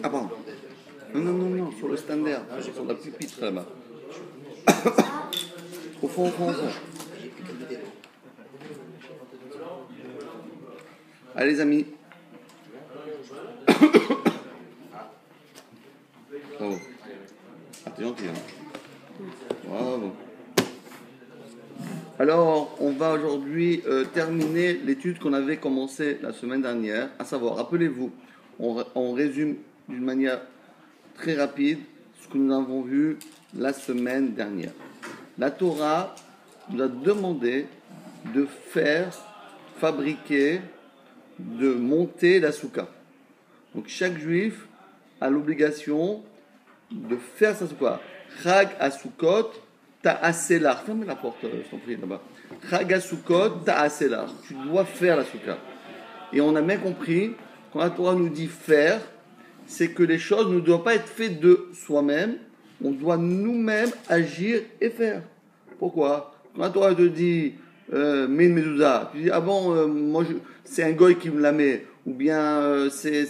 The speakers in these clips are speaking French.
Ah pardon. Non, sur le standard, sur la pupitre là-bas. Au fond. Allez les amis. Oh. Ah, t'es gentil, hein. Bravo. Alors, on va aujourd'hui terminer l'étude qu'on avait commencée la semaine dernière, à savoir, rappelez-vous, on résume d'une manière très rapide ce que nous avons vu la semaine dernière. La Torah nous a demandé de fabriquer, de monter la soukha. Donc chaque juif a l'obligation de faire sa soukha. Chag asukot ta'aselar. Fermez la porte, je t'en prie, là-bas. Chag asukot ta'aselar. Tu dois faire la soukha. Et on a bien compris, quand la Torah nous dit faire, c'est que les choses ne doivent pas être faites de soi-même, on doit nous-mêmes agir et faire. Pourquoi ? Quand la Torah te dit mets une mezouza, tu dis ah bon, moi c'est un goy qui me la met, ou bien c'est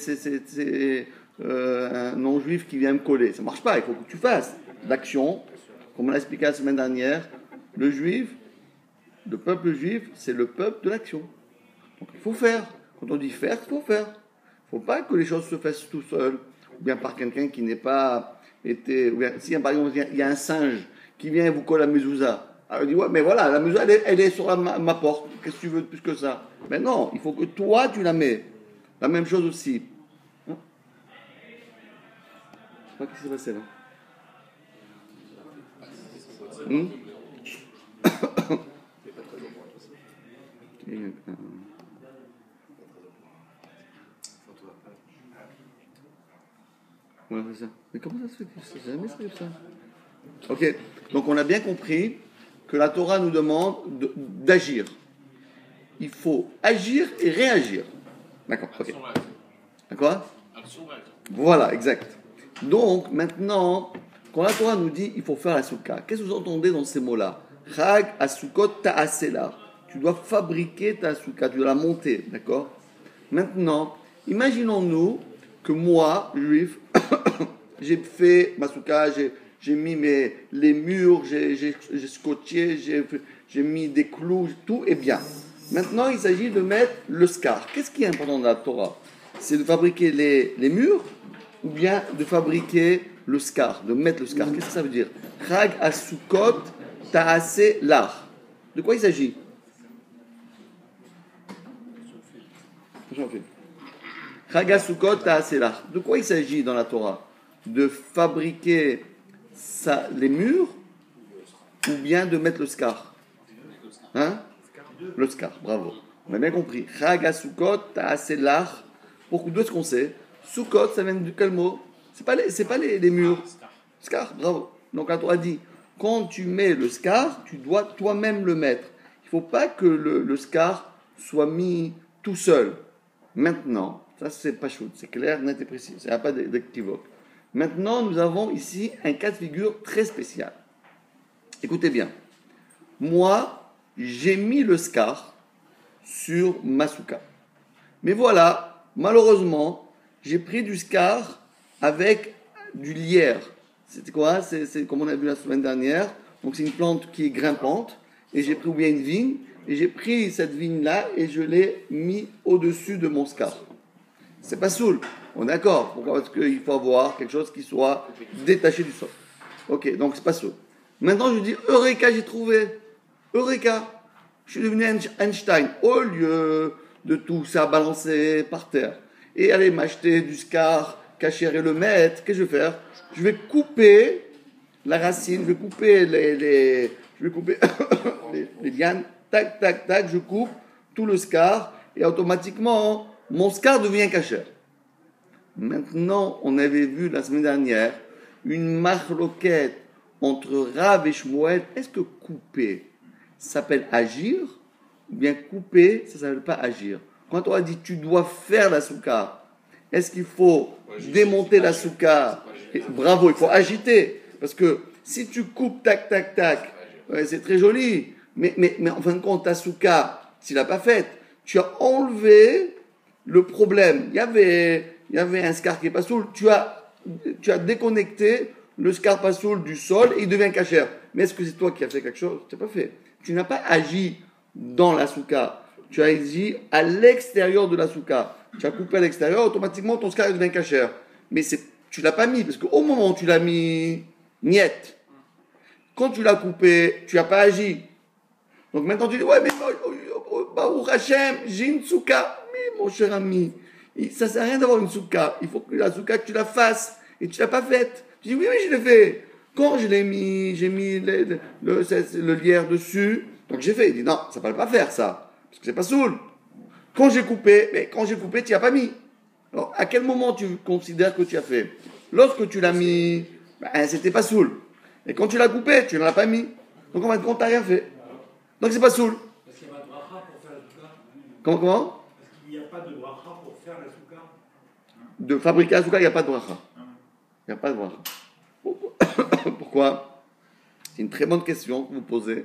un non-juif qui vient me coller. Ça ne marche pas, il faut que tu fasses l'action. Comme on l'a expliqué la semaine dernière, le peuple juif, c'est le peuple de l'action. Donc il faut faire. Quand on dit faire, il faut faire. Il ne faut pas que les choses se fassent tout seul, ou bien par quelqu'un qui n'est pas été. Ou bien, si par exemple il y a un singe qui vient et vous colle la mezouza, alors il dit ouais, mais voilà, la mezouza elle est sur ma porte, qu'est-ce que tu veux de plus que ça? Mais non, il faut que toi tu la mets. La même chose aussi. Hein? Je sais pas ce qui s'est passé là. Voilà, c'est ça. Mais comment ça se fait que ça jamais se fait ça? Ok, donc on a bien compris que la Torah nous demande d'agir. Il faut agir et réagir. D'accord, ok. D'accord? Voilà, exact. Donc maintenant, quand la Torah nous dit il faut faire la soukha, qu'est-ce que vous entendez dans ces mots-là? Chag asukot ta'asela. Tu dois fabriquer ta soukha, tu dois la monter, d'accord? Maintenant, imaginons-nous que moi, juif, j'ai fait ma soukha, j'ai mis les murs, j'ai scotché, j'ai mis des clous, tout est bien. Maintenant, il s'agit de mettre le scar. Qu'est-ce qui est important dans la Torah? C'est de fabriquer les murs ou bien de fabriquer le scar, de mettre le scar. Qu'est-ce que ça veut dire? Chag asukot ta'ase lar. De quoi il s'agit? Chag asukot ta'ase lar. De quoi il s'agit dans la Torah? De fabriquer les murs ou bien de mettre le scar? Hein? Le scar, bravo. On a bien compris. Chag asukot ta'ase lar. D'où est-ce qu'on sait? Soukot, ça vient de quel mot? C'est pas les murs. Scar, bravo. Donc la Torah dit, quand tu mets le scar, tu dois toi-même le mettre. Il ne faut pas que le scar soit mis tout seul. Maintenant, ça c'est pas chaud, c'est clair, net et précis. Il n'y a pas d'équivoque. Maintenant, nous avons ici un cas de figure très spécial. Écoutez bien. Moi, j'ai mis le scar sur ma soukha. Mais voilà, malheureusement, j'ai pris du scar avec du lierre. C'était quoi? C'est comme on a vu la semaine dernière. Donc c'est une plante qui est grimpante. Et j'ai pris bien une vigne. Et j'ai pris cette vigne-là et je l'ai mis au-dessus de mon scar. C'est pas soul. On est d'accord. Pourquoi? Parce qu'il faut avoir quelque chose qui soit détaché du sol. Ok, donc c'est pas soul. Maintenant je dis, Eureka, j'ai trouvé. Eureka. Je suis devenu Einstein. Au lieu de tout ça balancer par terre et aller m'acheter du scar, cacher et le mettre, qu'est-ce que je vais faire? Je vais couper la racine, je vais couper les lianes, tac, tac, tac, je coupe tout le scar et automatiquement mon scar devient cachère. Maintenant, on avait vu la semaine dernière une marloquette entre Rav et Shmuel. Est-ce que couper s'appelle agir? Ou bien couper, ça ne s'appelle pas agir. Quand on a dit tu dois faire la soukha, est-ce qu'il faut démonter la soukha? Bravo, il faut agiter. Parce que si tu coupes tac, tac, tac, c'est très joli. Mais en fin de compte, ta soukha, tu ne l'as pas faite. Tu as enlevé le problème, il y avait un scar qui est pas soul, tu as déconnecté le scar pas soul du sol et il devient cachère. Mais est-ce que c'est toi qui as fait quelque chose? Tu n'as pas fait. Tu n'as pas agi dans la souka. Tu as agi à l'extérieur de la souka. Tu as coupé à l'extérieur, automatiquement ton scar devient cachère. Mais tu l'as pas mis, parce qu'au moment où tu l'as mis, niet. Quand tu l'as coupé, tu n'as pas agi. Donc maintenant tu dis, ouais, mais Baruch Hashem, j'ai une souka. Mais mon cher ami, ça ne sert à rien d'avoir une souka. Il faut que la souka, tu la fasses. Et tu ne l'as pas faite. Tu dis, oui, je l'ai fait. Quand je l'ai mis, j'ai mis le lierre dessus. Donc j'ai fait. Il dit, non, ça ne va pas faire ça. Parce que c'est pas soul. Quand j'ai coupé, tu n'y as pas mis. Alors, à quel moment tu considères que tu as fait? Lorsque tu l'as mis, c'était pas soul. Et quand tu l'as coupé, tu ne l'as pas mis. Donc en fin de compte, tu n'as rien fait. Donc c'est pas soul. Parce qu'il n'y a pas de bracha pour faire la souka. Comment? Parce qu'il n'y a pas de bracha pour faire la souka. De fabriquer la souka, il n'y a pas de bracha. Il n'y a pas de bracha. Pourquoi? C'est une très bonne question que vous posez.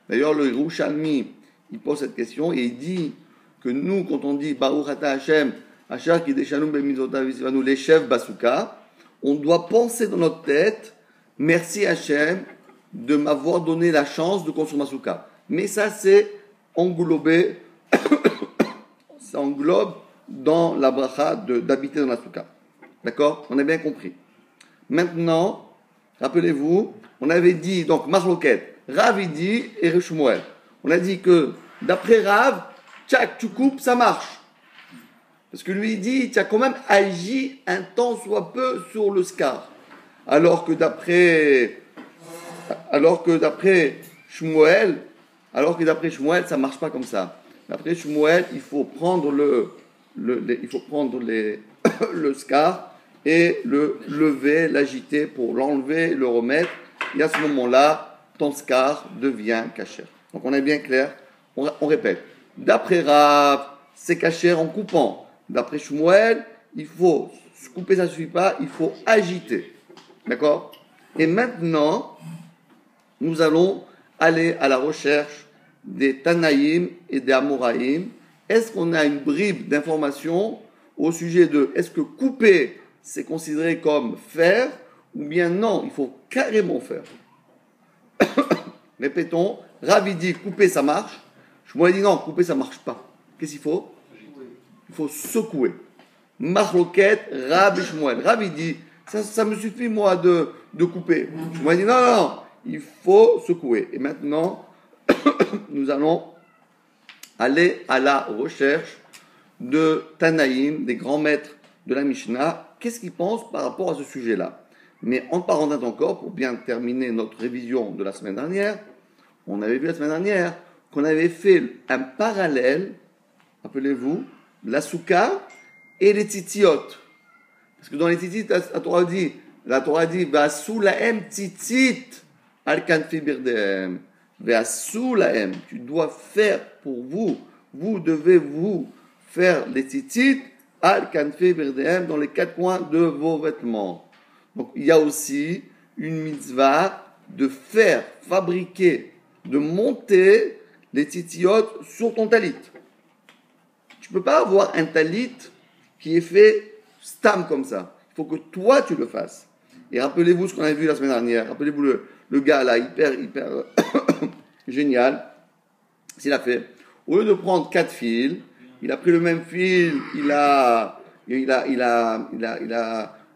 D'ailleurs, le Yerushalmi, il pose cette question et il dit que nous, quand on dit Baruch Ata Hashem, Asher Kideshanum Bemizotav Yisvanu Leshev Basuka, on doit penser dans notre tête, merci Hashem de m'avoir donné la chance de construire ma souka. Mais ça, c'est englobé, ça englobe dans la bracha d'habiter dans la souka. D'accord? On a bien compris. Maintenant, rappelez-vous, on avait dit, donc, Marloket, Rav il dit et Shmuel. On a dit que, d'après Rav, tchac, tu coupes, ça marche. Parce que lui, il dit, tu as quand même agi un temps soit peu sur le scar. Alors que d'après Shmuel, ça marche pas comme ça. D'après Shmuel, il faut prendre le scar et le lever, l'agiter pour l'enlever, le remettre. Et à ce moment-là, ton scar devient cachère. Donc on est bien clair. On répète. D'après Rav, c'est cachère en coupant. D'après Shmuel, il faut couper, ça ne suffit pas, il faut agiter. D'accord? Et maintenant, nous allons aller à la recherche des Tanaïm et des Amoraïm. Est-ce qu'on a une bribe d'information au sujet de est-ce que couper, c'est considéré comme faire, ou bien non, il faut carrément faire. Répétons, Rav dit couper ça marche, Shmuel dit non, couper ça marche pas. Qu'est-ce qu'il faut? Il faut secouer. Marloket, Rav et Shmuel. Rav dit ça me suffit moi de couper. Shmuel dit non, il faut secouer. Et maintenant, nous allons aller à la recherche de Tanaïm, des grands maîtres de la Mishnah. Qu'est-ce qu'ils pensent par rapport à ce sujet-là? Mais en parenthèse encore, pour bien terminer notre révision de la semaine dernière, on avait vu la semaine dernière qu'on avait fait un parallèle, rappelez-vous, la souka et les titiot. Parce que dans les titiot, la Torah dit, Va'asu lahem titit al kanfi birdehem. Va'asu lahem. Tu dois faire pour vous, vous devez vous faire les titites al kanfi birdehem dans les quatre coins de vos vêtements. Donc il y a aussi une mitzvah de faire, fabriquer, de monter les titiotes sur ton talit. Tu ne peux pas avoir un talit qui est fait stam comme ça. Il faut que toi tu le fasses. Et rappelez-vous ce qu'on a vu la semaine dernière. Rappelez-vous le gars là, hyper génial. S'il a fait, au lieu de prendre 4 fils, il a pris le même fil, il a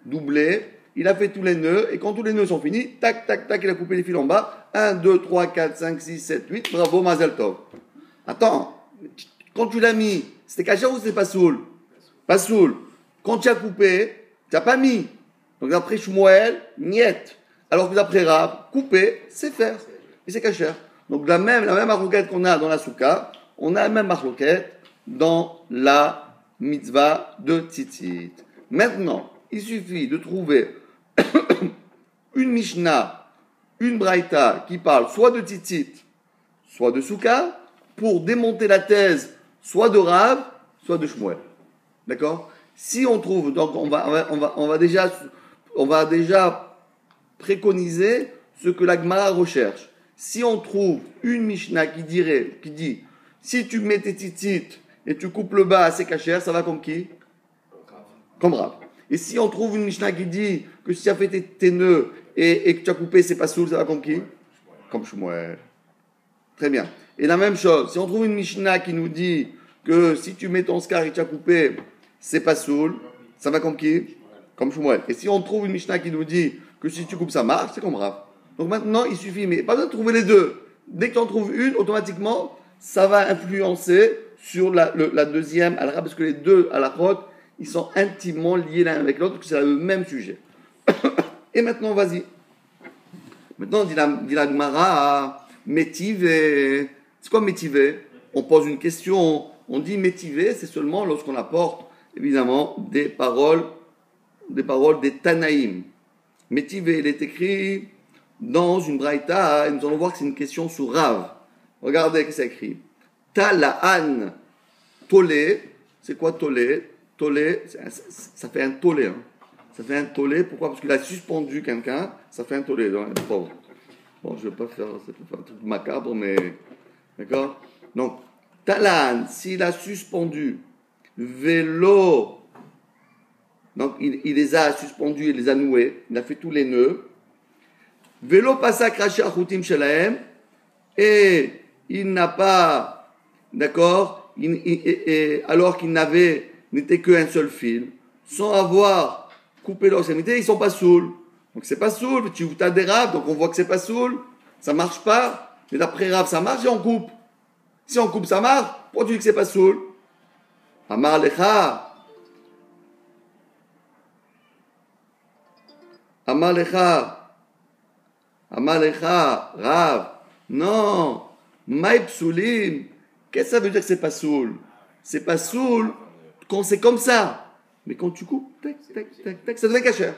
doublé, il a fait tous les nœuds, et quand tous les nœuds sont finis, tac, tac, tac, il a coupé les fils en bas. 1, 2, 3, 4, 5, 6, 7, 8, bravo, Mazel Tov. Attends, quand tu l'as mis, c'était caché ou c'était pas soul? Pas soul. Quand tu as coupé, tu n'as pas mis. Donc d'après Shmuel, niet. Alors que d'après Rav, couper, c'est faire. Et c'est caché. Donc la même marloquette qu'on a dans la souka, on a la même marloquette dans la mitzvah de tzitzit. Maintenant, il suffit de trouver une Mishnah, une Braïta qui parle soit de tzitzit, soit de souka, pour démonter la thèse soit de Rav, soit de Shmuel. D'accord? Si on trouve, donc on va déjà préconiser ce que la Gemara recherche. Si on trouve une Mishnah qui dit, si tu mets tes tzitzit et tu coupes le bas, c'est cachère, ça va comme qui? Comme Rav. Et si on trouve une Mishnah qui dit que si tu as fait tes nœuds et que tu as coupé, c'est pas soul, ça va comme qui? Comme Shmuel. Très bien. Et la même chose, si on trouve une Mishnah qui nous dit que si tu mets ton scar et que tu as coupé, c'est pas soul, ça va comme qui? Comme Shmuel. Et si on trouve une Mishnah qui nous dit que si tu coupes, ça marche, c'est comme Rav. Donc maintenant, il suffit, mais pas besoin de trouver les deux. Dès que tu en trouves une, automatiquement, ça va influencer sur la deuxième halakha, parce que les deux halakhot, ils sont intimement liés l'un avec l'autre, parce que c'est le même sujet. Et maintenant, vas-y. Maintenant, dit la Gemara, métivé. C'est quoi métivé? On pose une question, on dit métivé, c'est seulement lorsqu'on apporte, évidemment, des paroles des Tanaïm. Métivé, il est écrit dans une braïta, et nous allons voir que c'est une question sur Rav. Regardez ce que c'est écrit. Tala'an tolé. C'est quoi tolé? Tolé, ça fait un tolé. Hein. Ça fait un tolé. Pourquoi? Parce qu'il a suspendu quelqu'un. Ça fait un tolé. Bon, je ne vais pas faire un truc macabre, mais. D'accord? Donc, Tala'an, s'il a suspendu, vélo. Donc, il les a suspendus, il les a noués. Il a fait tous les nœuds. Vélo passa craché à Choutim Shelaem. Et il n'a pas, d'accord, alors qu'il n'était qu'un seul fil, sans avoir coupé leur extrémité, ils ne sont pas saouls. Donc c'est pas saoul, tu as des raves, donc on voit que c'est pas saoul, ça ne marche pas, mais d'après rave ça marche et on coupe. Si on coupe ça marche, pourquoi tu dis que c'est pas saoul? Amar lecha, Amar lecha, Rav, non. Maï psoulim, qu'est-ce que ça veut dire que c'est pas soul? C'est pas soul quand c'est comme ça. Mais quand tu coupes, tac, tac, tac, tac, ça devient cachère.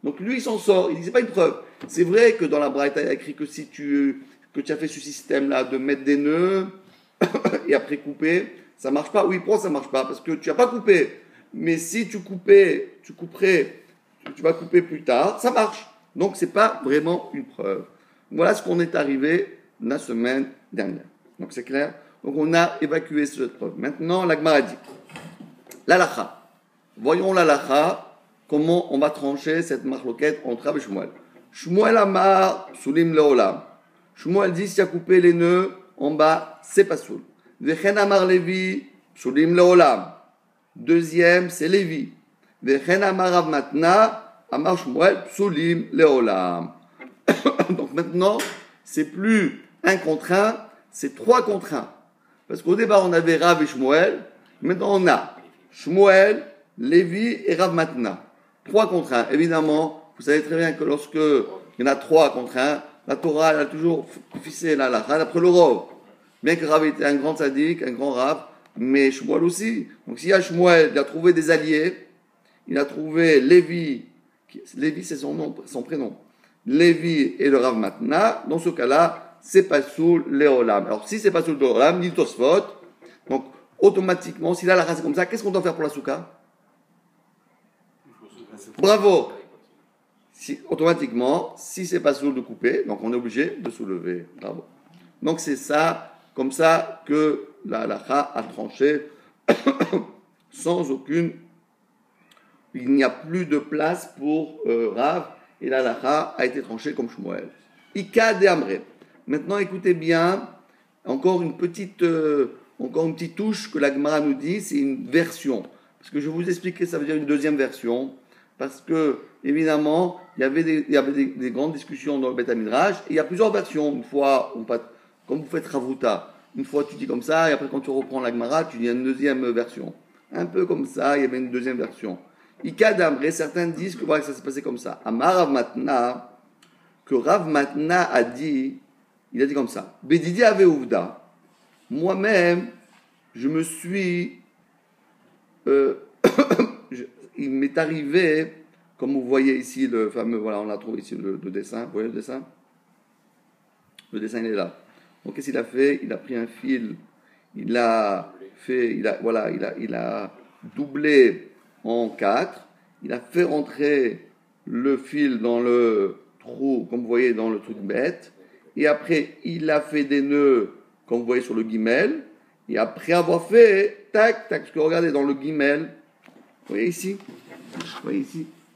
Donc lui, il s'en sort. Il dit, c'est pas une preuve. C'est vrai que dans la Braïta, il y a écrit que si tu as fait ce système-là de mettre des nœuds et après couper, ça marche pas. Oui, pourquoi ça marche pas? Parce que tu n'as pas coupé. Mais si tu couperais, tu vas couper plus tard, ça marche. Donc c'est pas vraiment une preuve. Voilà ce qu'on est arrivé la semaine dernière. Donc c'est clair. Donc on a évacué cette preuve. Maintenant, la Gemara dit l'halakha. Voyons l'halakha, comment on va trancher cette marloquette entre Rav et Shmuel. Shmuel amar soulim leolam. Shmuel dit si a coupé les nœuds en bas, c'est pas soul. Vechen amar Levi soulim leolam. Deuxième, c'est Lévi. Vechen amar Rav Matna amar Shmuel soulim leolam. Donc maintenant, c'est plus un contre un, c'est 3 contre 1. Parce qu'au départ, on avait Rav et Shmuel. Maintenant, on a Shmuel, Lévi et Rav Matna. 3 contre 1. Évidemment, vous savez très bien que lorsque il y en a 3 contre 1, la Torah elle a toujours fixé la halakha d'après le Rov. Bien que Rav était un grand tzaddik, un grand Rav, mais Shmuel aussi. Donc s'il y a Shmuel, il a trouvé des alliés. Il a trouvé Lévi. Lévi, c'est son prénom. Lévi et le Rav Matna. Dans ce cas-là, c'est pas sous l'éolam. Alors si c'est pas sous l'éolam, dit Tosfot, donc automatiquement, si là la race est comme ça, qu'est-ce qu'on doit faire pour la souka? Bravo. Automatiquement, si c'est pas sous de couper, donc on est obligé de soulever. Bravo. Donc c'est ça, comme ça que la halakha a tranché sans aucune. Il n'y a plus de place pour Rav et la halakha a été tranchée comme Shmuel. Ika de Amre. Maintenant, écoutez bien, encore une petite touche que la Gemara nous dit, c'est une version. Parce que je vais vous expliquer, ça veut dire une deuxième version. Parce que, évidemment, il y avait des grandes discussions dans le Beth Midrash, et il y a plusieurs versions. Une fois, comme vous faites Ravuta, une fois tu dis comme ça, et après quand tu reprends la Gemara, tu dis une deuxième version. Un peu comme ça, il y avait une deuxième version. Ika d'Amre, certains disent que voilà, ça s'est passé comme ça. Amar Rav Matna, que Rav Matna a dit, il a dit comme ça. Bedidi ave Ouvda. Moi-même, je me suis. Il m'est arrivé, comme vous voyez ici, le fameux. Voilà, on a trouvé ici le dessin. Vous voyez le dessin? Le dessin, il est là. Donc, qu'est-ce qu'il a fait? Il a pris un fil. Il a doublé en 4. Il a fait entrer le fil dans le trou, comme vous voyez, dans le truc bête. Et après, il a fait des nœuds, comme vous voyez sur le guimel. Et après avoir fait, tac, tac, parce que regardez dans le guimel, vous voyez ici,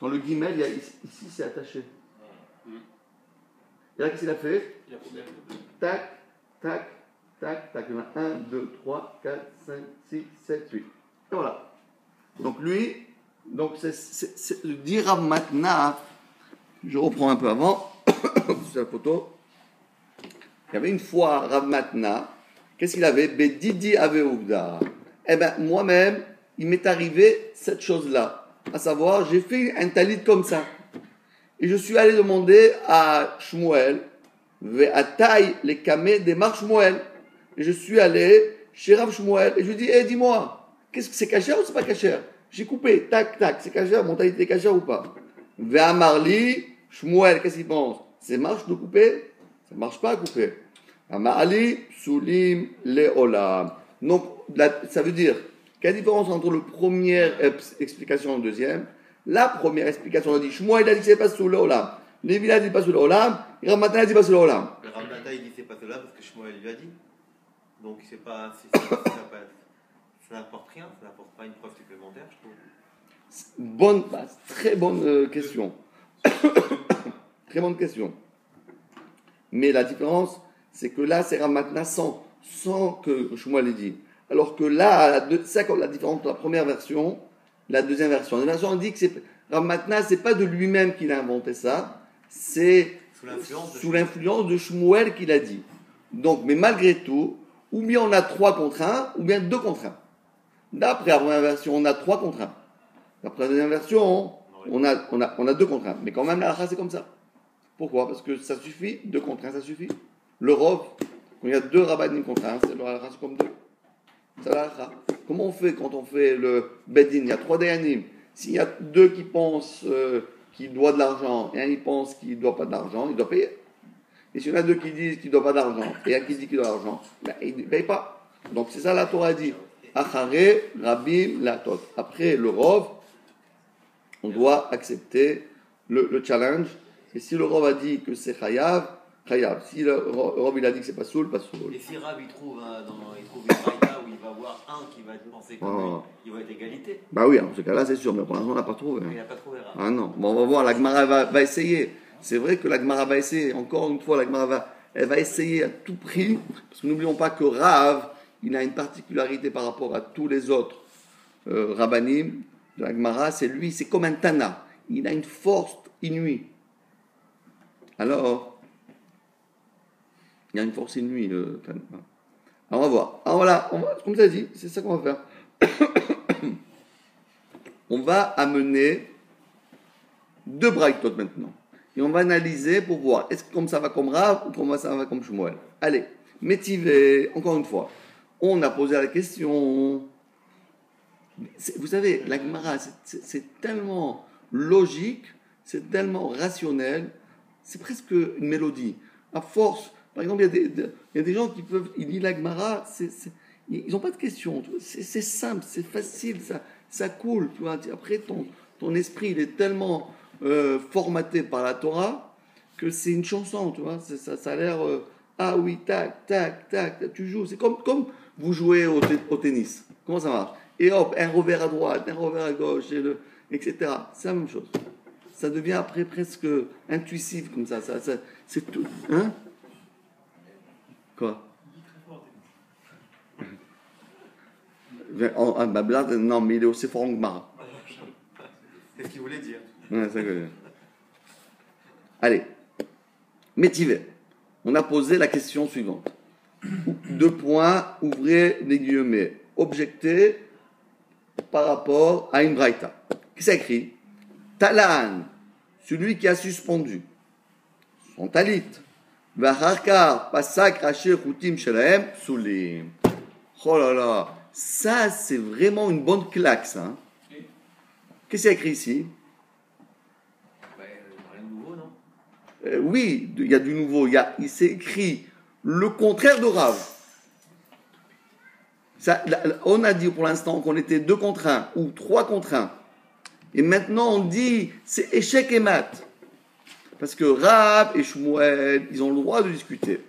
dans le guimel, il y a, ici c'est attaché. Et là, qu'est-ce qu'il a fait? Tac, tac, tac, tac. Il y en a 1, 2, 3, 4, 5, 6, 7, 8. Et voilà. Donc lui, donc c'est le dit Rav Matna. Je reprends un peu avant. C'est la photo. Il y avait une fois Rav Matna. Qu'est-ce qu'il avait? Bedidi Aveouvda. Eh bien, moi-même, il m'est arrivé cette chose-là. À savoir, j'ai fait un talit comme ça. Et je suis allé demander à Shmuel, à taille les kamé des marches Shmuel. Et je suis allé chez Rav Shmuel. Et je lui dis, dis-moi, qu'est-ce que c'est cachère ou c'est pas cachère? J'ai coupé, tac, tac, c'est cachère, mon talit est cachère ou pas? Véa Marli, Shmuel, qu'est-ce qu'il pense? C'est marche de couper? Ça marche pas à couper. Amarli, Soulim, Leolam. Donc, ça veut dire, quelle différence entre la première explication et la deuxième? La première explication, on a dit, Shmuel, il a dit que c'est pas sous Leolam. Lévi, il a dit pas sous Leolam. Et Rav Matna, il a dit pas sous Leolam. Le Rav Matna, il dit c'est pas cela parce que Shmuel lui a dit. Donc, c'est pas, ça n'apporte rien, ça n'apporte pas une preuve supplémentaire, je trouve. Très bonne question. Très bonne question. Mais la différence, c'est que là, c'est Rav Matna sans que Shmuel l'ait dit. Alors que là, c'est comme la différence entre la première version, la deuxième version. La version dit que Rav Matna, c'est pas de lui-même qu'il a inventé ça, c'est sous l'influence de Shmuel qu'il a dit. Donc, mais malgré tout, ou bien on a 3 contre 1, ou bien 2 contre 1. D'après la première version, on a 3 contre 1. D'après la deuxième version, on a 2 contre 1. Mais quand même, la halakha, c'est comme ça. Pourquoi? Parce que ça suffit, 2 contre 1, ça suffit. Le Rov, quand il y a 2 rabbanim contre 1, c'est le halakha, c'est comme 2. C'est la halakha. Comment on fait quand on fait le Beddin? Il y a 3 dayanim. S'il y a 2 qui pensent qu'il doit de l'argent, et un qui pense qu'il ne doit pas d'argent, il doit payer. Et s'il y en a 2 qui disent qu'il ne doit pas d'argent, et un qui dit qu'il doit de l'argent, ben, il ne paye pas. Donc c'est ça la Torah dit. Achare, Rabim, Latot. Après le Rov, on doit accepter le challenge. Et si le Rov a dit que c'est Chayav, Chayav. Si le Rov il a dit que c'est pas soul, pas soul. Et si Rav il trouve une braïta où il va voir un qui va penser comme lui, il va être égalité. Bah oui, en ce cas-là c'est sûr, mais pour l'instant on n'a pas trouvé. Il n'a pas trouvé Rav. Ah non, bon, on va voir, la Gemara va essayer. C'est vrai que la Gemara va essayer. Encore une fois, la Gemara va essayer à tout prix, parce que n'oublions pas que Rav, il a une particularité par rapport à tous les autres rabbanim de la Gemara, c'est lui, c'est comme un Tana. Il a une force inouïe. Alors, il y a une force inouïe, le Tana. Alors, on va voir. Alors voilà, comme ça dit, c'est ça qu'on va faire. On va amener 2 braïtot maintenant. Et on va analyser pour voir, est-ce que comme ça va comme Rav ou comme ça va comme Shmuel. Allez, Métivé, encore une fois. On a posé la question. Vous savez, la Gemara, c'est tellement logique, c'est tellement rationnel, c'est presque une mélodie. À force, par exemple, il y a des gens qui peuvent, ils lisent la Gemara, ils n'ont pas de questions. C'est simple, c'est facile, ça coule. Tu vois. Après, ton esprit, il est tellement formaté par la Torah que c'est une chanson. Tu vois. Ça a l'air, ah oui, tac, tac, tac, tu joues. C'est comme vous jouez au tennis. Comment ça marche? Et hop, un revers à droite, un revers à gauche, etc. C'est la même chose. Ça devient après presque intuitif comme ça. C'est tout. Hein? Quoi? Non, mais il est aussi fort en Gemara. C'est ce qu'il voulait dire. Ouais, c'est ça que je veux dire. Allez, Métivé. On a posé la question suivante. 2 points, ouvrez les guillemets. Objecter par rapport à une braïta. Qu'est-ce que ça écrit? Talan, celui qui a suspendu son talit. Vaharkar, pasak, raché, routim, shelaem, soulim. Oh là là, ça c'est vraiment une bonne claque, ça. Hein? Qu'est-ce qu'il y a écrit ici? Rien de nouveau, non? Oui, il y a du nouveau. Il s'est écrit le contraire de Rav. On a dit pour l'instant qu'on était 2 contre 1 ou 3 contre 1. Et maintenant on dit c'est échec et mat. Parce que Rav et Shmuel, ils ont le droit de discuter.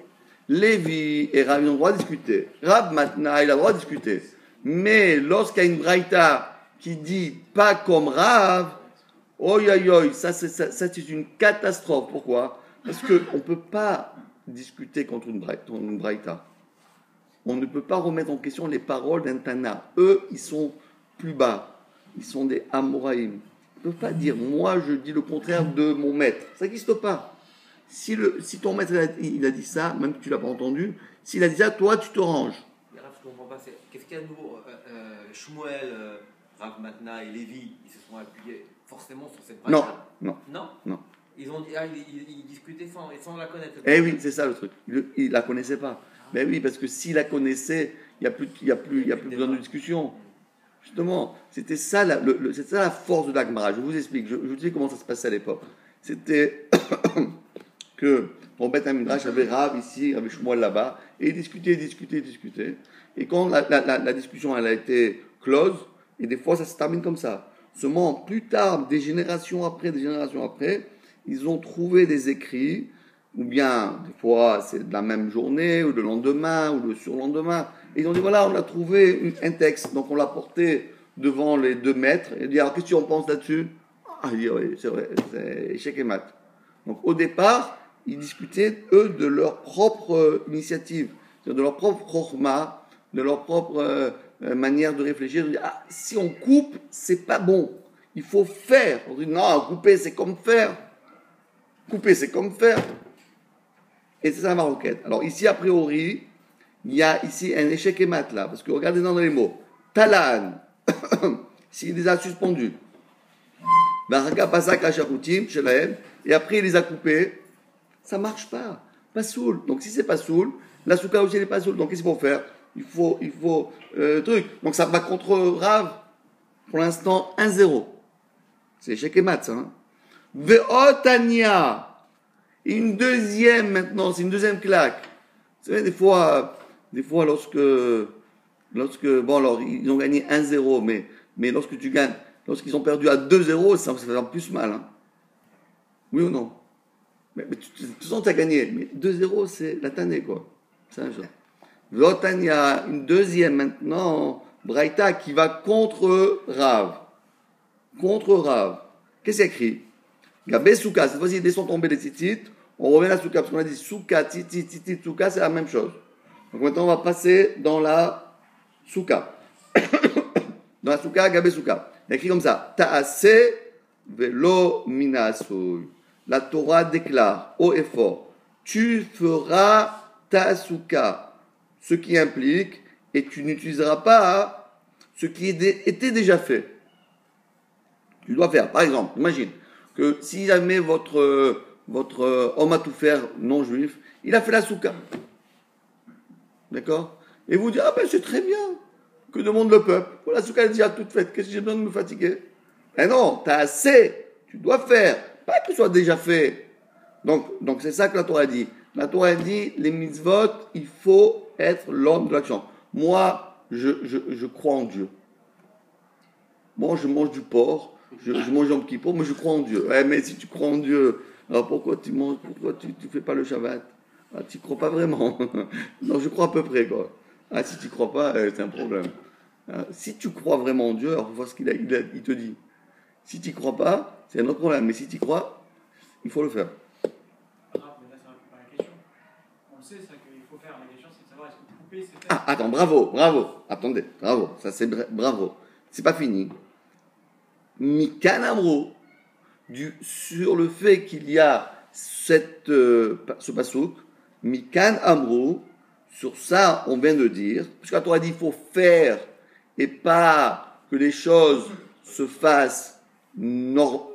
Lévi et Rav, ils ont le droit de discuter. Rav, maintenant, il a le droit de discuter. Mais lorsqu'il y a une braïta qui dit pas comme Rav, oi, ça c'est une catastrophe. Pourquoi? Parce qu'on ne peut pas discuter contre une braïta. On ne peut pas remettre en question les paroles d'un Tana. Eux, ils sont plus bas. Ils sont des Amoraïm. Ils ne peuvent pas dire, moi je dis le contraire de mon maître. Ça n'existe pas. Si ton maître il a dit ça, même que tu ne l'as pas entendu, s'il a dit ça, toi tu te ranges. Je ne comprends pas. Qu'est-ce qu'il y a de nouveau? Shmuel, Rav Matna et Lévi, ils se sont appuyés forcément sur cette braïta. Non. Ils ont dit, ils discutaient sans la connaître. Eh oui, c'est ça le truc. Il la connaissait pas. Mais oui, parce que s'il la connaissait, il n'y a plus besoin de discussion. Justement, c'était ça la force de l'Agmara. Je vous explique. Je vous dis comment ça se passait à l'époque. C'était que pour Beth Midrash, avait Rav ici, avec Shmuel là-bas, et ils discutaient. Et quand la discussion elle a été close, et des fois ça se termine comme ça. Seulement, plus tard, des générations après, ils ont trouvé des écrits, ou bien, des fois, c'est de la même journée, ou le lendemain, ou le surlendemain. Et ils ont dit, voilà, on a trouvé un texte, donc on l'a porté devant les 2 maîtres, et ils dit, alors qu'est-ce que tu en penses là-dessus? Il dit, oui, c'est vrai, c'est échec et mat. Donc au départ, ils discutaient, eux, de leur propre initiative, de leur propre chorma, de leur propre manière de réfléchir. Dire, si on coupe, c'est pas bon. Il faut faire. On dit, non, couper, c'est comme faire. Et c'est ça la maroquette. Alors ici, a priori, il y a ici un échec et mat là, parce que regardez dans les mots. Talan, s'il les a suspendus. Et après, il les a coupés. Ça marche pas. Pas soul. Donc si c'est pas soul, la souka aussi n'est pas soul. Donc qu'est-ce qu'il faut faire? Il faut truc. Donc ça va contre Rav. Pour l'instant, 1-0. C'est échec et mat, ça. Hein. Ve'otania. Une deuxième maintenant, c'est une deuxième claque. Vous savez, des fois lorsque bon alors, ils ont gagné 1-0, mais lorsque tu gagnes, lorsqu'ils ont perdu à 2-0, ça fait plus mal. Hein. Oui ou non? Mais de toute façon, tu as gagné. Mais 2-0, c'est la tannée, quoi. C'est un jeu. L'Otania, une deuxième maintenant, Braïta, qui va contre Rav. Qu'est-ce qu'il y a écrit? Gabé Souka, cette fois-ci, ils laissent tomber les titites. On revient à Souka, parce qu'on a dit Souka, titit, Souka, c'est la même chose. Donc maintenant, on va passer dans la Souka. Dans la Souka, Gabé Souka. Il y a écrit comme ça. Ta'ase velo minasoy. La Torah déclare haut et fort, tu feras ta souka, ce qui implique, et tu n'utiliseras pas ce qui était déjà fait. Tu dois faire, par exemple, imagine que si jamais votre homme à tout faire non juif, il a fait la souka. D'accord? Et vous dites, c'est très bien, que demande le peuple? La souka est déjà toute faite, qu'est-ce que j'ai besoin de me fatiguer? Eh non, t'as assez, tu dois faire. Pas que ce soit déjà fait. Donc c'est ça que la Torah dit. La Torah dit, les mitzvot, il faut être l'homme de l'action. Moi, je crois en Dieu. Moi, je mange du porc, je mange un petit porc, mais je crois en Dieu. Mais si tu crois en Dieu, alors pourquoi tu fais pas le Shabbat? Tu crois pas vraiment. Non, je crois à peu près, quoi. Si tu crois pas, c'est un problème. Si tu crois vraiment en Dieu, alors voir ce qu'il te dit. Si tu n'y crois pas, c'est un autre problème. Mais si tu y crois, il faut le faire. Mais là, ça ne répond pas à la question. On le sait, ça qu'il faut faire. La question, c'est de savoir est-ce que couper, c'est fait. Attends, bravo. Attendez, bravo. Ça, c'est bravo. C'est pas fini. Mikan Amrou, sur le fait qu'il y a ce pasouk, Mikan Amrou, sur ça, on vient de dire, parce que la Torah dit qu'il faut faire et pas que les choses se fassent normalement,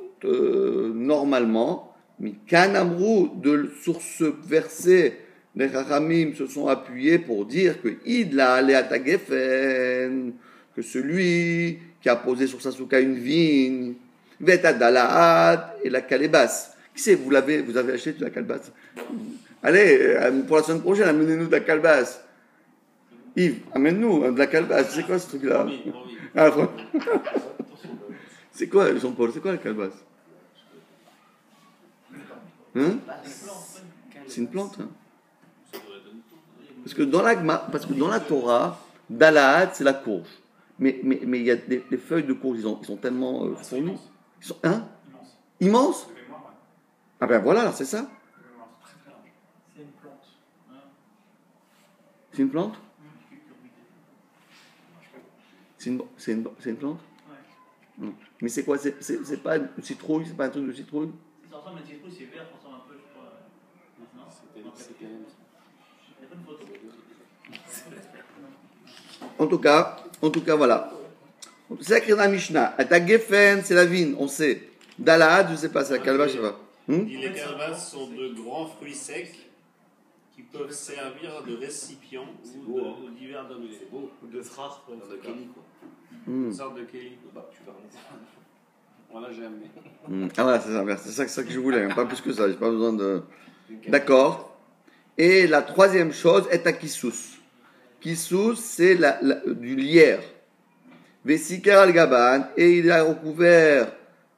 Mikan Amrou, sur ce verset, les Chachamim se sont appuyés pour dire que Idla Aleata Gefen, que celui qui a posé sur sa souka une vigne, Veta Dalaat et la calebasse. Qui c'est, vous avez acheté de la calebasse? Allez, pour la semaine prochaine, amenez-nous de la calebasse. Yves, amène-nous de la calebasse. C'est quoi ce truc-là? C'est quoi, Jean-Paul? C'est quoi la calebasse? Hein? C'est une plante, hein? Parce que dans la Torah, Dalaad, c'est la courge. Mais il y a des feuilles de courge, ils sont tellement fournies. Ils sont immenses. Ah ben voilà, c'est ça. C'est une plante. C'est une plante. C'est une plante. Ouais. Mais c'est quoi? C'est pas une citrouille? C'est pas un truc de citrouille? Ça ressemble à une citrouille, c'est vert, ça ressemble un peu, je crois. Non, c'était une photo. En tout cas, voilà. C'est écrit dans la Mishnah. Ta Geffen, c'est la vigne, on sait. Dalad, je ne sais pas, c'est la calebasse, je sais pas. Les calebasses sont de grands fruits secs qui peuvent servir de récipient ou de divers domaines. C'est beau. Ou de srar, de Kelly, quoi. Une sorte de Kelly. Bah, tu vas voilà, j'ai amené. Ah voilà, c'est ça que je voulais, pas plus que ça, j'ai pas besoin de... D'accord. Et la troisième chose est à Kissous. Kissous, c'est du lierre. Vesikar al-Gaban, et il a recouvert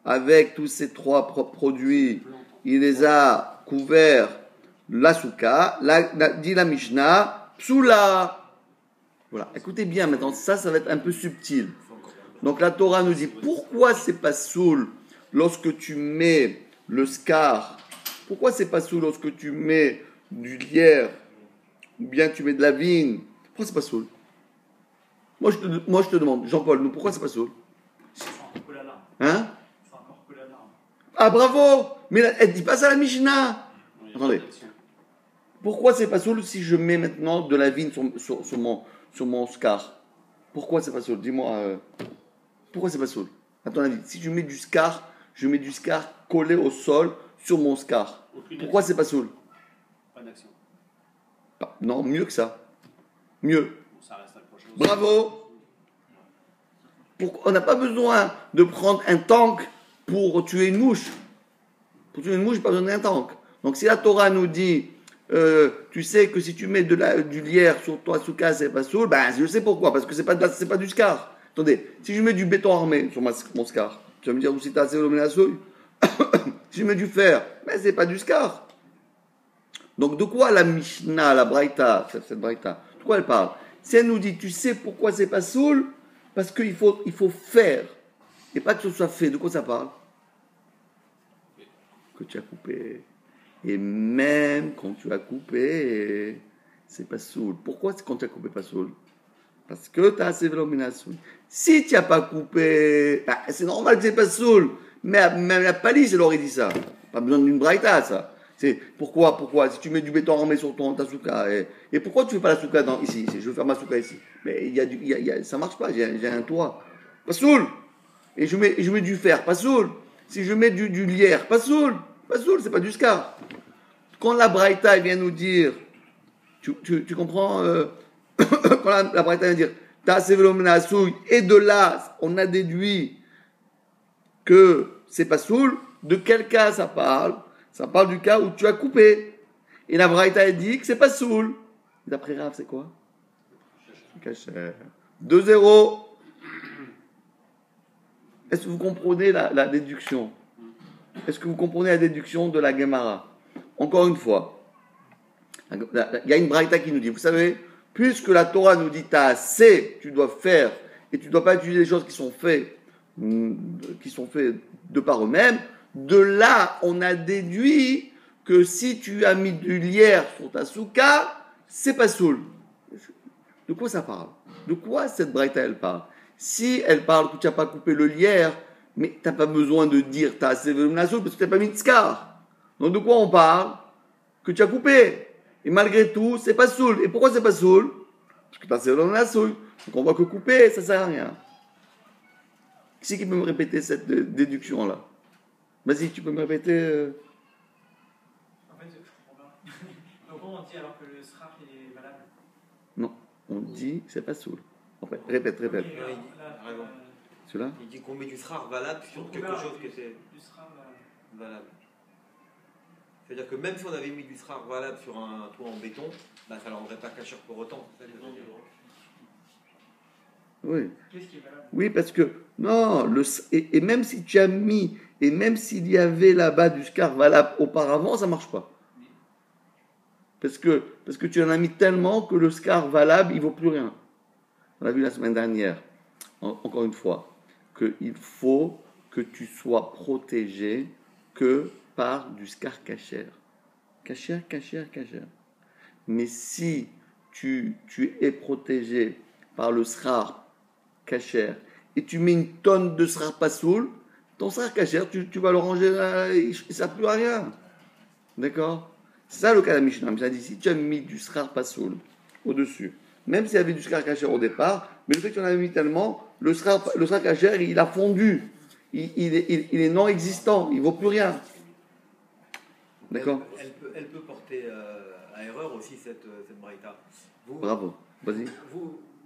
avec tous ces trois produits, il les a couverts la souka, dit la Mishnah, psula. Voilà, écoutez bien maintenant, ça va être un peu subtil. Donc la Torah nous dit pourquoi c'est pas soul lorsque tu mets le scar, pourquoi c'est pas soul lorsque tu mets du lierre ou bien tu mets de la vigne, pourquoi c'est pas soul? Moi je te demande, Jean-Paul, nous pourquoi c'est pas soul? C'est encore que l'alarme. Hein? C'est encore que l'alarme. Ah bravo! Mais elle dit pas ça à la Mishnah. Attendez. Pourquoi c'est pas soul si je mets maintenant de la vigne sur mon scar? Pourquoi c'est pas soul? Dis-moi. Pourquoi c'est pas soul? À ton avis, si je mets du scar collé au sol sur mon scar. Pourquoi c'est pas soul? Pas d'action. Non, mieux que ça. Mieux. Bon, ça reste accroché. Bravo. On n'a pas besoin de prendre un tank pour tuer une mouche. Pour tuer une mouche, pas besoin d'un tank. Donc si la Torah nous dit, tu sais que si tu mets du lierre sur ton souka, c'est pas soul, ben je sais pourquoi, parce que c'est pas du scar. Attendez, si je mets du béton armé sur mon scar, tu vas me dire aussi t'as assez de la souille. Si je mets du fer, ben c'est pas du scar. Donc de quoi la Mishnah, la Braïta, cette Braïta, de quoi elle parle? Si elle nous dit, tu sais pourquoi c'est pas soul? Parce qu'il faut faire, et pas que ce soit fait. De quoi ça parle? Que tu as coupé. Et même quand tu as coupé, c'est pas soul. Pourquoi quand tu as coupé pas soul? Parce que tu as assez de soul. Si tu n'as pas coupé, c'est normal que c'est pas soul. Mais même la palisse, elle aurait dit ça. Pas besoin d'une braïta, ça. C'est pourquoi si tu mets du béton armé sur ta souka, et pourquoi tu fais pas la souka ici? Je veux faire ma souka ici. Mais ça marche pas, j'ai un toit. Pas soul. Et je mets du fer, pas soul. Si je mets du lierre, pas soul. Pas soul, c'est pas du scar. Quand la braïta vient nous dire, tu comprends, quand la braïta vient dire, ta sévélomena souille, et de là, on a déduit que c'est pas soul, de quel cas ça parle? Ça parle du cas où tu as coupé. Et la braïta dit que c'est pas soul. D'après Rav, c'est quoi? Kasher. 2-0. Est-ce que vous comprenez la déduction? Est-ce que vous comprenez la déduction de la Gemara? Encore une fois, il y a une braïta qui nous dit, vous savez, puisque la Torah nous dit t'as assez, tu dois faire, et tu ne dois pas utiliser les choses qui sont faites de par eux-mêmes, de là, on a déduit que si tu as mis du lierre sur ta souka, c'est pas soul. De quoi ça parle? De quoi cette braïta elle parle? Si elle parle que tu n'as pas coupé le lierre, mais tu n'as pas besoin de dire tu as assez de la soul parce que tu n'as pas mis de scar. Donc de quoi on parle? Que tu as coupé. Et malgré tout, c'est pas soul. Et pourquoi c'est pas soul? Parce que tu as assez de la soul. Donc on voit que couper, ça sert à rien. Qui c'est qui peut me répéter cette déduction-là? Vas-y, tu peux me répéter. En fait, je comprends pas. Donc on dit alors que le sraf est valable? Non, on dit c'est pas soul. En fait, répète. Oui, raison. Celui-là? Il dit qu'on met du srar valable sur quelque chose que c'est Du sraf valable. C'est-à-dire que même si on avait mis du srar valable sur un toit en béton, bah, ça ne rendrait pas cacheur pour autant. C'est ça que je veux dire. Oui. Qu'est-ce qui est valable? Oui, parce que, non, et même si tu as mis, et même s'il y avait là-bas du scar valable auparavant, ça ne marche pas. Parce que tu en as mis tellement que le scar valable, il vaut plus rien. On a vu la semaine dernière, encore une fois, qu'il faut que tu sois protégé que par du scar cachère. Cachère. Mais si tu es protégé par le srar cachère et tu mets une tonne de srar pasoul, ton srar cachère, tu vas le ranger, il ne sert plus à rien. D'accord? C'est ça le cas de la Mishnah. La Mishnah dit, si tu as mis du srar pasoul au-dessus, même s'il y avait du srar cachère au départ, mais le fait que tu en avais mis tellement, le srar cachère, il a fondu. Il est non existant, il ne vaut plus rien. D'accord? Elle peut porter à erreur aussi cette braïta. Bravo, vas-y.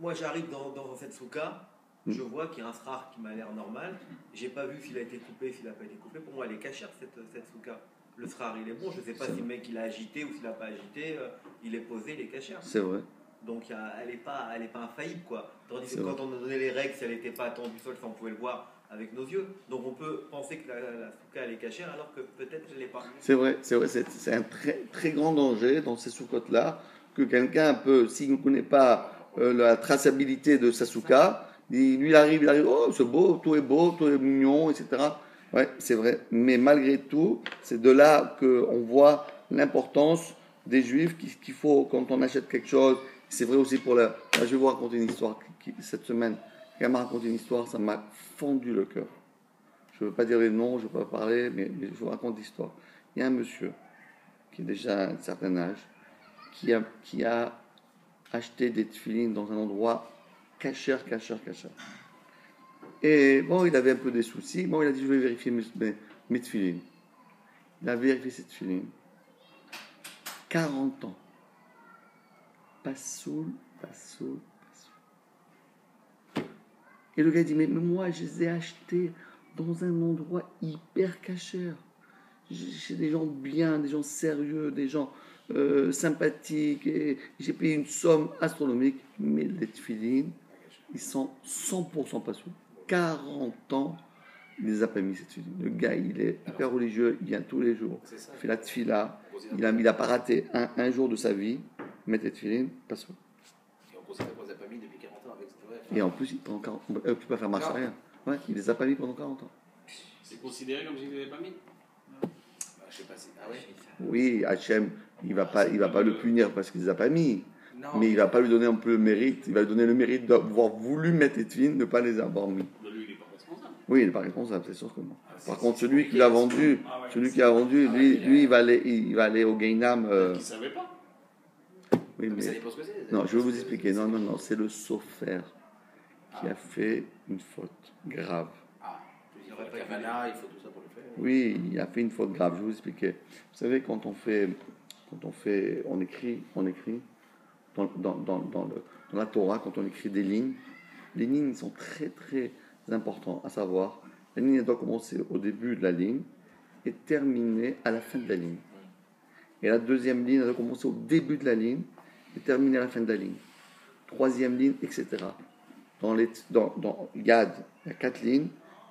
Moi j'arrive dans cette souka, je vois qu'il y a un srar qui m'a l'air normal. J'ai pas vu s'il a été coupé, s'il n'a pas été coupé. Pour moi, elle est cachère cette souka. Le srar il est bon, je ne sais pas si le mec il a agité ou s'il n'a pas agité, il est posé, il est cachère. C'est vrai. Donc elle n'est pas infaillible quoi. Tandis que quand on a donné les règles, si elle n'était pas attendue du sol, ça on pouvait le voir avec nos yeux. Donc on peut penser que la souka elle est cachère alors que peut-être elle ne l'est pas. C'est vrai, c'est un très, très grand danger dans ces soukottes-là que quelqu'un peut, s'il ne connaît pas la traçabilité de sa souka, lui il arrive, oh c'est beau, tout est mignon, etc. Ouais, c'est vrai, mais malgré tout, c'est de là qu'on voit l'importance des juifs qu'il faut, quand on achète quelque chose, c'est vrai aussi pour la... Je vais vous raconter une histoire cette semaine. Quelqu'un m'a raconté une histoire, ça m'a fendu le cœur. Je ne veux pas dire les noms, je ne veux pas parler, mais je vous raconte l'histoire. Il y a un monsieur qui est déjà à un certain âge, qui a acheté des tefilines dans un endroit cachère. Et bon, il avait un peu des soucis. Bon, il a dit, je vais vérifier mes tefilines. Il a vérifié ses tefilines. 40 ans. Passoul. Et le gars dit, mais moi, je les ai achetés dans un endroit hyper cachère. Chez des gens bien, des gens sérieux, des gens sympathiques. Et j'ai payé une somme astronomique. Mais les tefilines, ils sont 100% Passoul. 40 ans, il les a pas mis cette tefilines. Le gars, il est hyper religieux, il vient tous les jours. Il fait la tefila. Il a pas raté un jour de sa vie. Mettre les tefilines, Passoul. Et on considère qu'on les a pas mis depuis 40 ans avec cette vraie. Et en plus, pendant 40 ans, tu peux pas faire marche arrière. Ouais, il les a pas mis pendant 40 ans. C'est considéré comme s'il ne les avait pas mis? Je sais pas si. Ah ouais. Oui, Hachem, il va pas le punir parce qu'il les a pas mis. Non. Mais il va pas lui donner un peu le mérite. Il va lui donner le mérite d'avoir voulu mettre les tefilines, ne pas les avoir mis. Lui, il n'est pas responsable. Oui, il n'est pas responsable, c'est sûr que non. Par contre, celui qui a vendu, lui, il va aller au Gainam. Il ne savait pas. Oui, mais ça dépend ce que c'est. Non, je vais vous expliquer. Non, c'est le sofer qui a fait une faute grave. Ah, il aurait pas Kavana, il faut tout ça pour le faire. Oui, il a fait une faute grave. Je vais vous expliquer. Vous savez, on écrit dans la Torah, quand on écrit des lignes, les lignes sont très très importantes. À savoir, la ligne doit commencer au début de la ligne et terminer à la fin de la ligne. Et la deuxième ligne, elle doit commencer au début de la ligne et terminer à la fin de la ligne. Troisième ligne, etc. Dans Yad, il y a 4 lignes.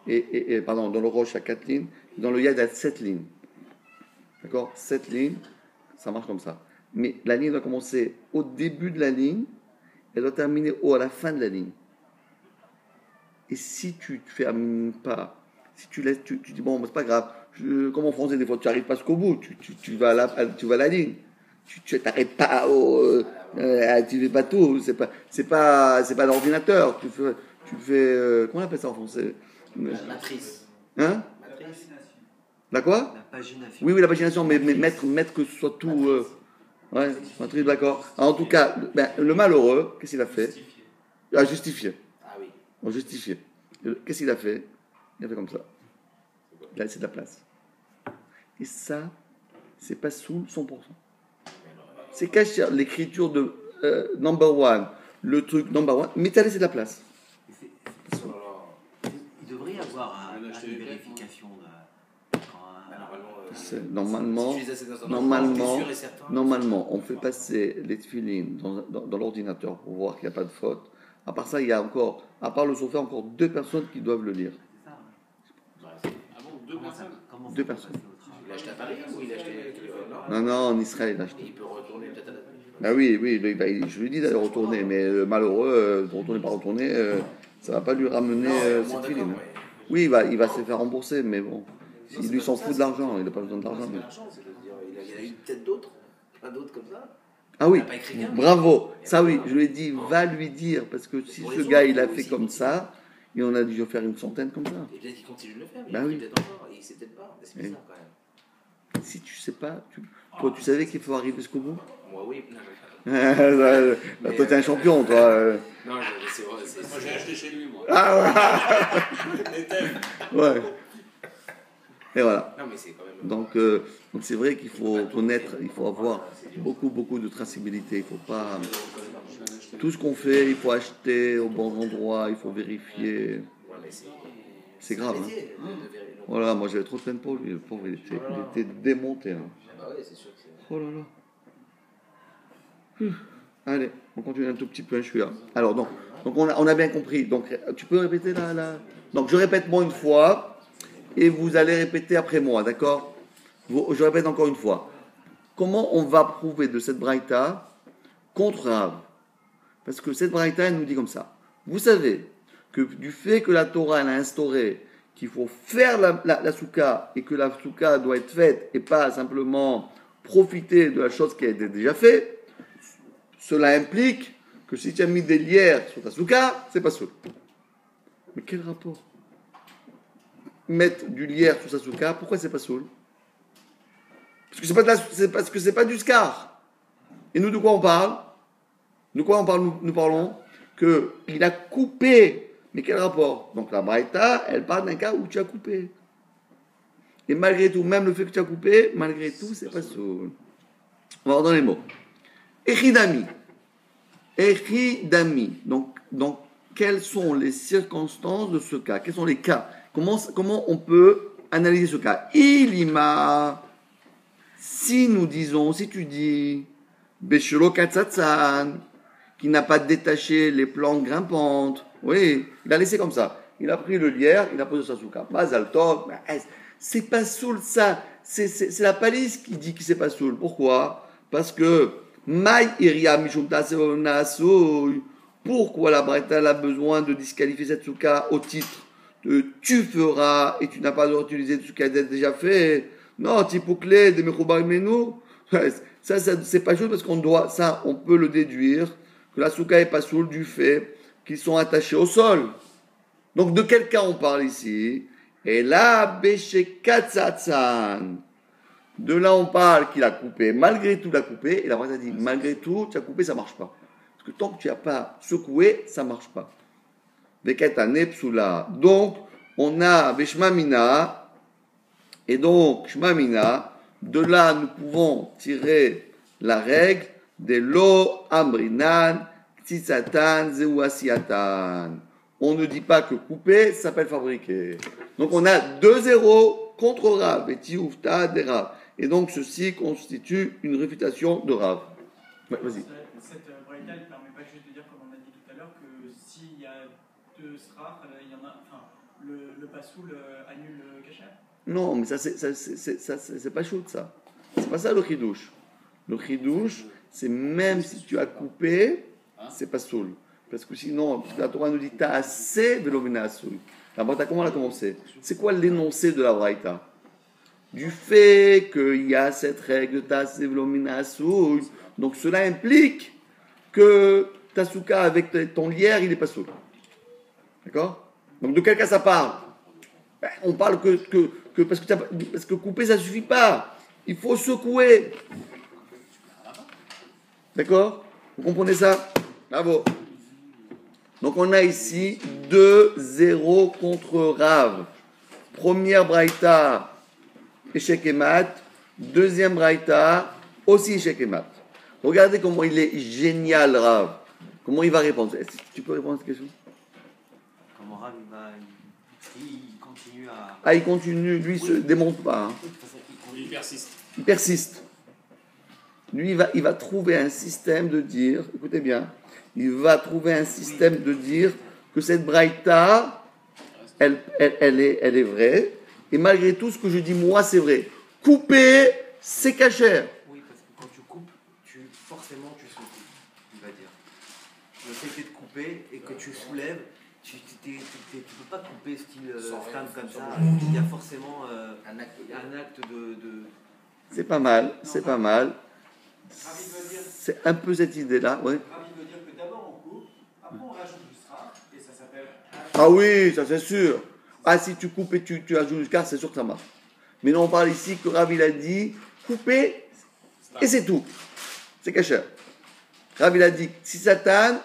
Dans le Rosh, il y a 4 lignes. Dans le Yad, il y a 7 lignes. D'accord? 7 lignes, ça marche comme ça. Mais la ligne doit commencer au début de la ligne, elle doit terminer à la fin de la ligne. Et si tu te fais un pas, si tu laisses, tu dis bon, c'est pas grave, comme en français, des fois tu n'arrives pas jusqu'au bout, tu vas à la ligne. Tu t'arrêtes pas tu fais pas tout, c'est pas l'ordinateur, tu fais comment on appelle ça en français? Matrice. Hein? Matrice. La quoi? La pagination. Oui, la pagination, mais mettre que ce soit tout. Ouais, matrice, d'accord. Alors, en tout cas, le malheureux, qu'est-ce qu'il a fait? Il a justifié. Ah oui. On justifié. Qu'est-ce qu'il a fait? Il a fait comme ça. Il a laissé de la place. Et ça, c'est pas sous 100%. C'est caché l'écriture de number one, le truc number one, mais tu as laissé de la place. Il devrait y avoir une vérification Normalement, on fait passer les tefilines dans l'ordinateur pour voir qu'il n'y a pas de faute. À part ça, il y a encore, à part le sofa, encore 2 personnes qui doivent le lire. C'est ça. Ah bon, 2 personnes? Deux personnes. Il a acheté à Paris ou il a acheté Non, non, en Israël, il a acheté. Il peut retourner peut-être à la Ah oui, oui, je lui dis d'aller retourner, mais malheureux, de retourner, pas retourner, ça va pas lui ramener cette filine. Oui, il va se faire rembourser, mais bon, il lui s'en fout de l'argent, il n'a pas besoin de l'argent. Il a eu peut-être d'autres, plein d'autres comme ça. Ah oui, bravo, ça oui, je lui ai dit, va lui dire, parce que si ce gars il a fait comme ça, et on a dû faire une centaine comme ça. Et peut-être qu'il continue de le faire, mais bah il oui. peut-être encore, et il sait peut-être pas, c'est bizarre quand même. Si tu sais pas, toi tu savais qu'il faut arriver jusqu'au bout. Moi oui. Toi t'es un champion, toi. Non, c'est vrai. Moi j'ai acheté chez lui, moi. Ah ouais. Ouais. Et voilà. Non, mais c'est quand même. Donc c'est vrai qu'il faut connaître, il faut avoir beaucoup de traçabilité. Il faut pas tout ce qu'on fait, il faut acheter au bon endroit, il faut vérifier. C'est grave. Hein. Voilà, moi j'avais trop de peine pour lui. Le pauvre, il était démonté. Hein. Bah ouais, c'est sûr que c'est. Oh là là. Allez, on continue un tout petit peu, je suis là. Alors, donc on a bien compris. Donc, tu peux répéter là. Donc, je répète moi une fois, et vous allez répéter après moi, d'accord? Je répète encore une fois. Comment on va prouver de cette braïta contre Rav? Parce que cette braïta, elle nous dit comme ça. Vous savez que du fait que la Torah, elle a instauré qu'il faut faire la soukha, et que la soukha doit être faite, et pas simplement profiter de la chose qui a été déjà faite, cela implique que si tu as mis des lierres sur ta soukha, c'est pas soul. Mais quel rapport? Mettre du lierre sur sa soukha, pourquoi c'est pas soul? Parce que c'est pas du scar. Et nous, de quoi on parle? De quoi on parle? Nous parlons qu'il a coupé. Mais quel rapport? Donc la braïta, elle parle d'un cas où tu as coupé. Et malgré tout, même le fait que tu as coupé, malgré tout, c'est pas soul. On va voir dans les mots. Echidami. Donc, quelles sont les circonstances de ce cas? Quels sont les cas? Comment on peut analyser ce cas? Ilima. Si tu dis, Beshelo Katsatsan, qui n'a pas détaché les plantes grimpantes, oui, il a laissé comme ça. Il a pris le lierre, il a posé sa souka. Mazal Tov, c'est pas soul ça. C'est la palisse qui dit que c'est pas soul. Pourquoi? Parce que Maï Iria Mishumta Seonasouy. Pourquoi la Braïta a besoin de disqualifier cette souka au titre de tu feras et tu n'as pas le droit d'utiliser ce qui a déjà fait? Non, Tipouklé, de Mechoubarimenu. Ça, c'est pas juste parce on peut le déduire que la souka est pas soul du fait qu'ils sont attachés au sol. Donc, de quel cas on parle ici? Et là, Béché Katsatsan. De là, on parle qu'il a coupé. Malgré tout, il a coupé. Et la Braïta dit, malgré tout, tu as coupé, ça marche pas. Parce que tant que tu n'as pas secoué, ça marche pas. Vekatane psula. Donc, on a Beshmamina. Et donc, Shmamina. De là, nous pouvons tirer la règle de lo ambrinan, tsitsatan, zeuasiatan. On ne dit pas que couper s'appelle fabriquer. Donc on a 2-0 contre Rav, et Tioufta des Rav. Et donc ceci constitue une réfutation de Rav. Ouais, vas-y. Cette braïta ne permet pas juste de dire, comme on a dit tout à l'heure, que s'il y a deux sraf, il y en a, enfin, le pasoul annule le cachet. Non, mais ça c'est pas chouette ça. C'est pas ça le chidouche. Le chidouche, c'est même si tu as coupé, c'est pas soul. Parce que sinon, la Torah nous dit t'as assez velomina soul. La braïta, comment elle a commencé? C'est quoi l'énoncé de la braïta? Du fait qu'il y a cette règle de t'as assez velomina soul, donc cela implique que ta souka avec ton lierre, il est pas soul. D'accord? Donc de quel cas ça parle? On parle que parce que couper ça suffit pas. Il faut secouer. D'accord? Vous comprenez ça? Bravo. Donc on a ici 2-0 contre Rav. Première braïta, échec et mat. Deuxième braïta, aussi échec et mat. Regardez comment il est génial, Rav. Comment il va répondre? Est-ce que tu peux répondre à cette question? Comment Rav il continue à... Ah, il continue, lui, il se démonte pas. Hein. Il persiste. Il persiste. Lui, il va trouver un système de dire, écoutez bien, il va trouver un système de dire que cette braïta, elle est vraie, et malgré tout, ce que je dis moi, c'est vrai. couper, c'est cachère. Oui, parce que quand tu coupes, forcément tu secoues, il va dire. Le fait de couper et que tu soulèves, tu ne peux pas couper style stand comme ça. Il y a forcément un acte de... C'est pas mal, c'est pas mal. C'est un peu cette idée-là, oui. Ravi veut dire que d'abord on coupe, après on rajoute du sera, et ça s'appelle... Ah oui, ça c'est sûr. Ah, si tu coupes et tu ajoutes du scar, c'est sûr que ça marche. Mais non, on parle ici que Rav il a dit couper et c'est tout. C'est caché. Rav il a dit si Satan,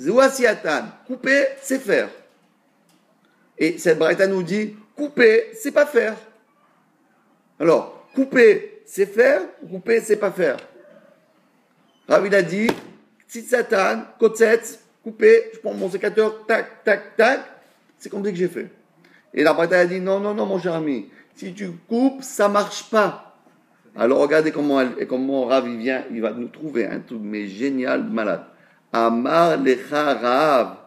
Zouasiatan, couper, c'est faire. Et cette braïta nous dit couper, c'est pas faire. Alors, couper, c'est faire, ou couper, c'est pas faire. Rav il a dit si Satan, Kotsetz, couper, je prends mon sécateur, tac, tac, tac, c'est comme ça que j'ai fait. Et la braïta a dit non, mon cher ami. Si tu coupes, ça marche pas. Alors regardez comment Rav il va nous trouver un truc mais génial, malade. Amar lecha Rav.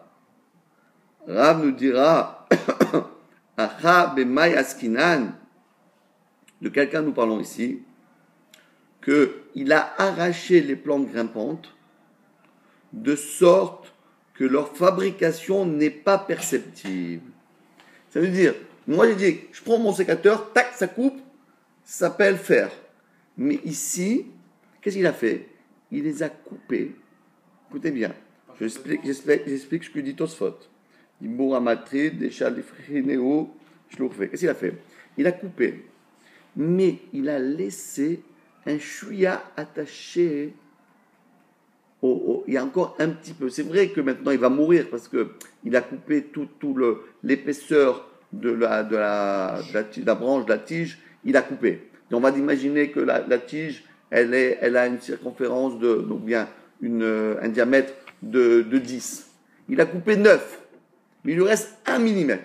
Rav nous dira Acha b'may askinan. De quelqu'un nous parlons ici que il a arraché les plantes grimpantes de sorte que leur fabrication n'est pas perceptible. Ça veut dire moi, j'ai dit, je prends mon sécateur, tac, ça coupe, ça s'appelle faire. Mais ici, qu'est-ce qu'il a fait? Il les a coupés. Écoutez bien, j'explique ce que dit Tosfot. Qu'est-ce qu'il a fait? Il a coupé, mais il a laissé un chouïa attaché. Il y a encore un petit peu. C'est vrai que maintenant, il va mourir parce qu'il a coupé tout l'épaisseur de la branche, de la tige, il a coupé. Et on va imaginer que la tige, elle a une circonférence un diamètre de 10. Il a coupé 9, mais il lui reste 1 mm.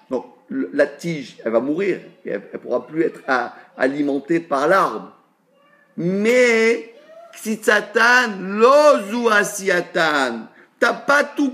Donc la tige, elle va mourir, et elle ne pourra plus être alimentée par l'arbre. Mais, si Satan, l'ozu asiatan, t'as pas tout